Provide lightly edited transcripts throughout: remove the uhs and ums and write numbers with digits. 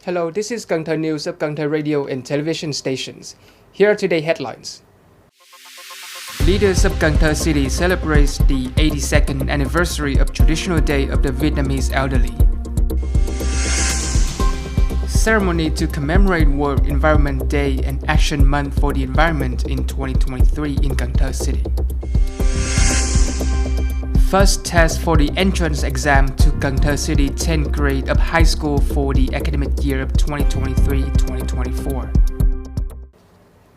Hello, this is Cần Thơ News of Cần Thơ radio and television stations. Here are today's headlines. Leaders of Cần Thơ City celebrates the 82nd anniversary of traditional day of the Vietnamese elderly. Ceremony to commemorate World Environment Day and Action Month for the Environment in 2023 in Cần Thơ City. First test for the entrance exam to Cần Thơ City 10th grade of high school for the academic year of 2023-2024.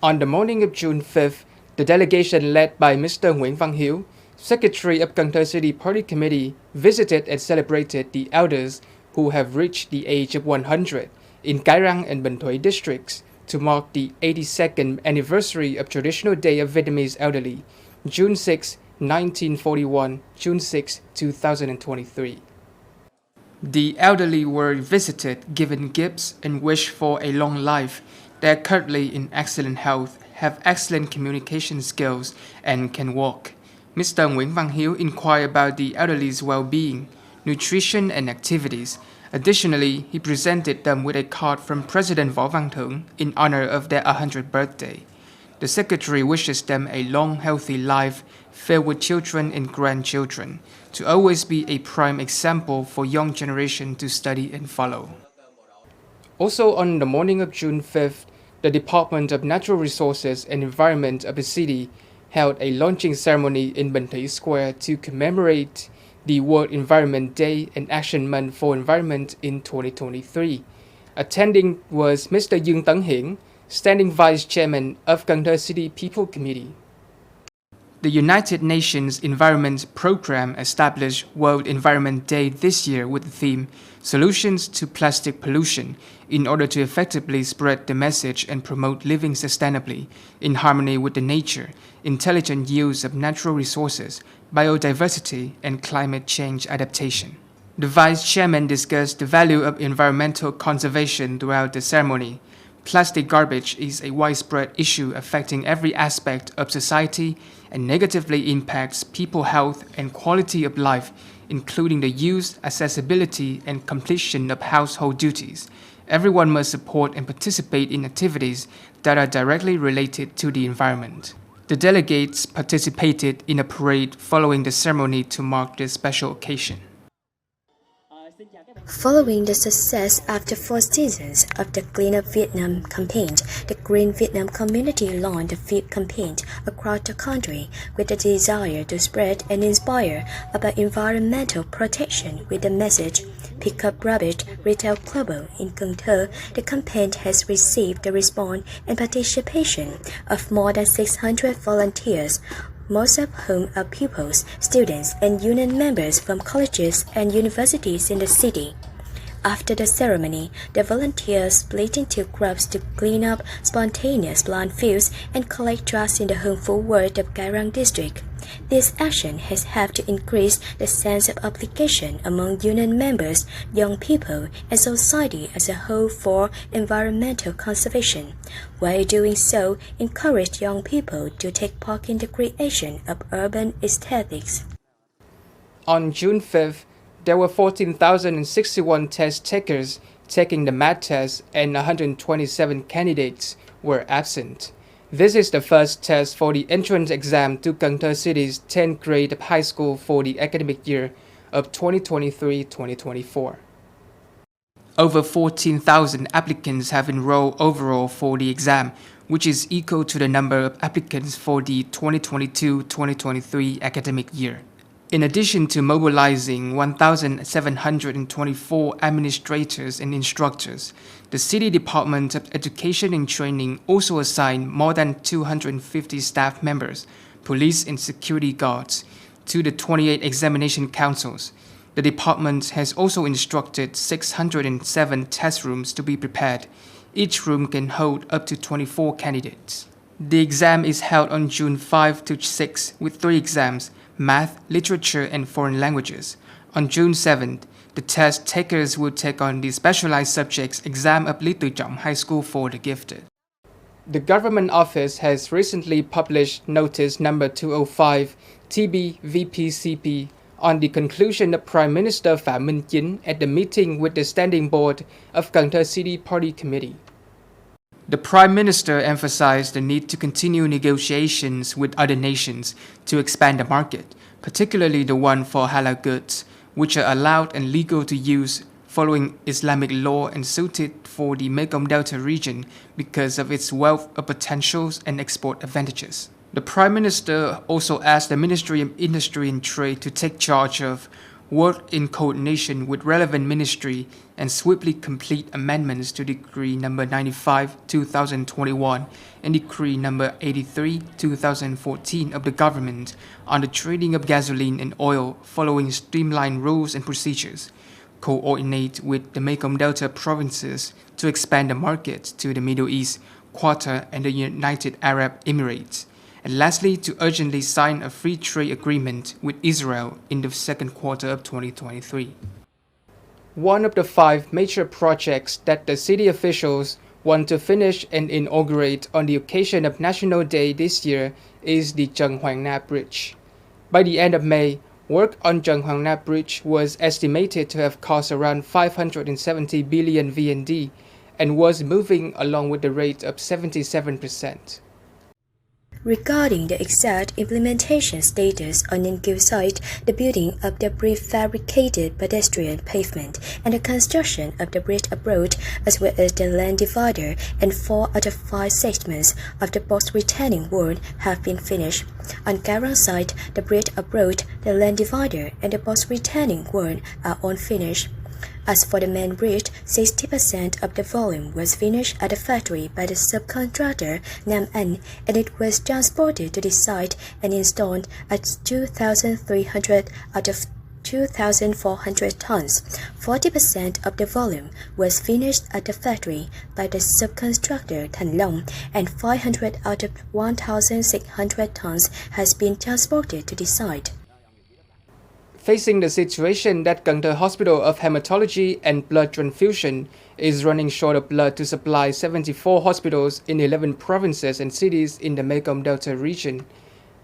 On the morning of June 5th, the delegation led by Mr. Nguyễn Văn Hiếu, Secretary of Cần Thơ City Party Committee, visited and celebrated the elders who have reached the age of 100 in Cái Răng and Bình Thuế districts to mark the 82nd anniversary of Traditional Day of Vietnamese Elderly, June 6, 1941, June 6, 2023. The elderly were visited, given gifts, and wished for a long life. They are currently in excellent health, have excellent communication skills, and can walk. Mr. Nguyễn Văn Hiếu inquired about the elderly's well-being, nutrition, and activities. Additionally, he presented them with a card from President Võ Văn Thưởng in honor of their 100th birthday. The Secretary wishes them a long, healthy life filled with children and grandchildren, to always be a prime example for young generation to study and follow. Also on the morning of June 5th, the Department of Natural Resources and Environment of the city held a launching ceremony in Bình Thuế Square to commemorate the World Environment Day and Action Month for Environment in 2023. Attending was Mr. Dương Tấn Hiển, Standing Vice Chairman of Cần Thơ City People Committee. The United Nations Environment Programme established World Environment Day this year with the theme Solutions to Plastic Pollution in order to effectively spread the message and promote living sustainably in harmony with the nature, intelligent use of natural resources, biodiversity, and climate change adaptation. The Vice Chairman discussed the value of environmental conservation throughout the ceremony. Plastic garbage is a widespread issue affecting every aspect of society and negatively impacts people's health and quality of life, including the use, accessibility, and completion of household duties. Everyone must support and participate in activities that are directly related to the environment. The delegates participated in a parade following the ceremony to mark this special occasion. Following the success after 4 seasons of the Clean Up Vietnam campaign, the Green Vietnam community launched a 5th campaign across the country with the desire to spread and inspire about environmental protection with the message Pick Up Rubbish Retail Global in Cần Thơ. The campaign has received the response and participation of more than 600 volunteers, most of whom are pupils, students, and union members from colleges and universities in the city. After the ceremony, the volunteers split into groups to clean up spontaneous landfills and collect trash in the harmful ward of Cái Răng district. This action has helped to increase the sense of obligation among union members, young people, and society as a whole for environmental conservation. While doing so, encourage young people to take part in the creation of urban aesthetics. On June 5th, there were 14,061 test takers taking the math test and 127 candidates were absent. This is the first test for the entrance exam to Cần Thơ City's 10th grade of high school for the academic year of 2023-2024. Over 14,000 applicants have enrolled overall for the exam, which is equal to the number of applicants for the 2022-2023 academic year. In addition to mobilizing 1,724 administrators and instructors, the City Department of Education and Training also assigned more than 250 staff members, police and security guards, to the 28 examination councils. The department has also instructed 607 test rooms to be prepared. Each room can hold up to 24 candidates. The exam is held on June 5 to 6 with 3 exams: Math, Literature, and Foreign Languages. On June 7th, the test takers will take on the specialized subjects exam of Lý Tự Trọng High School for the Gifted. The Government Office has recently published Notice Number 205 TB VPCP on the conclusion of Prime Minister Phạm Minh Chính at the meeting with the Standing Board of Cần Thơ City Party Committee. The Prime Minister emphasized the need to continue negotiations with other nations to expand the market, particularly the one for halal goods, which are allowed and legal to use following Islamic law and suited for the Mekong Delta region because of its wealth of potentials and export advantages. The Prime Minister also asked the Ministry of Industry and Trade to take charge of, work in coordination with relevant ministry, and swiftly complete amendments to Decree No. 95/2021 and Decree No. 83/2014 of the government on the trading of gasoline and oil following streamlined rules and procedures, coordinate with the Mekong Delta provinces to expand the market to the Middle East, Qatar, and the United Arab Emirates, and lastly, to urgently sign a free trade agreement with Israel in the second quarter of 2023. One of the 5 major projects that the city officials want to finish and inaugurate on the occasion of National Day this year is the Trần Hoàng Na Bridge. By the end of May, work on Trần Hoàng Na Bridge was estimated to have cost around 570 billion VND and was moving along with the rate of 77%. Regarding the exact implementation status on Ninh site, the building of the prefabricated pedestrian pavement and the construction of the bridge abroad, as well as the land divider and 4 out of 5 segments of the box retaining wall have been finished. On Garang site, the bridge abroad, the land divider and the box retaining wall are unfinished. As for the main bridge, 60% of the volume was finished at the factory by the subcontractor Nam Anh, and it was transported to the site and installed at 2,300 out of 2,400 tons. 40% of the volume was finished at the factory by the subcontractor Thành, and 500 out of 1,600 tons has been transported to the site. Facing the situation that Cần Thơ Hospital of Hematology and Blood Transfusion is running short of blood to supply 74 hospitals in 11 provinces and cities in the Mekong Delta region,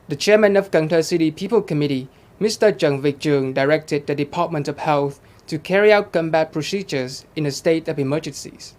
the chairman of Cần Thơ City People Committee, Mr. Trần Việt Trường, directed the Department of Health to carry out combat procedures in a state of emergencies.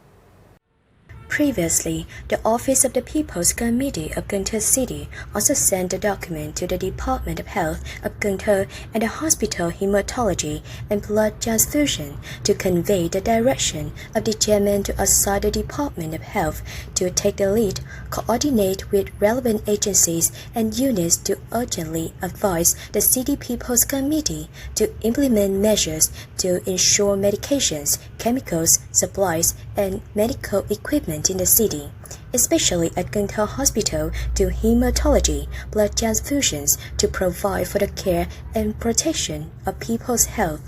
Previously, the Office of the People's Committee of Cần Thơ City also sent a document to the Department of Health of Cần Thơ and the Hospital Hematology and Blood Transfusion to convey the direction of the chairman to assign the Department of Health to take the lead, coordinate with relevant agencies and units to urgently advise the City People's Committee to implement measures to ensure medications, chemicals, supplies, and medical equipment in the city, especially at Cần Thơ Hospital, to hematology, blood transfusions to provide for the care and protection of people's health.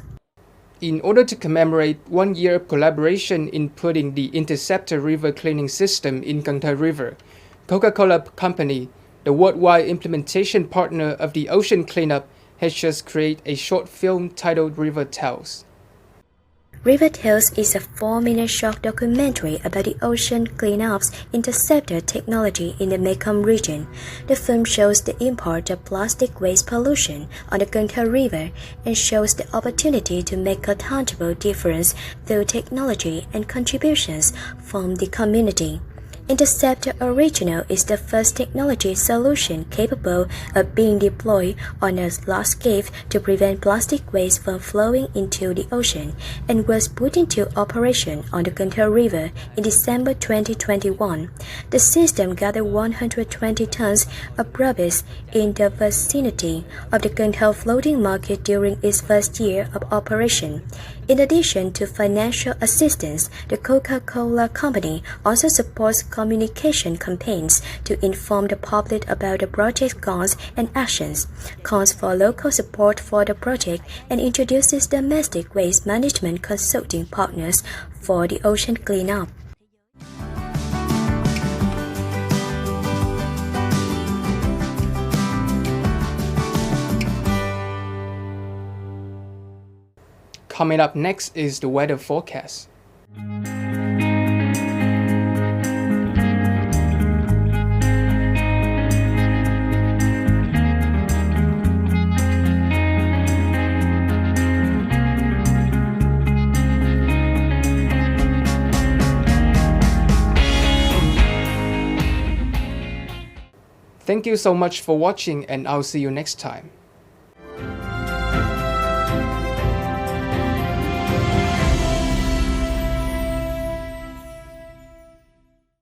In order to commemorate 1 year of collaboration in putting the Interceptor River cleaning system in Cần Thơ River, Coca-Cola Company, the worldwide implementation partner of the ocean cleanup, has just created a short film titled River Tales. River Tales is a 4-minute short documentary about the ocean cleanup's interceptor technology in the Mekong region. The film shows the impact of plastic waste pollution on the Cần Thơ River and shows the opportunity to make a tangible difference through technology and contributions from the community. Interceptor Original is the first technology solution capable of being deployed on a large scale to prevent plastic waste from flowing into the ocean and was put into operation on the Cần Thơ River in December 2021. The system gathered 120 tons of rubbish in the vicinity of the Cần Thơ floating market during its first year of operation. In addition to financial assistance, the Coca-Cola Company also supports communication campaigns to inform the public about the project's goals and actions, calls for local support for the project, and introduces domestic waste management consulting partners for the ocean cleanup. Coming up next is the weather forecast. Thank you so much for watching, and I'll see you next time.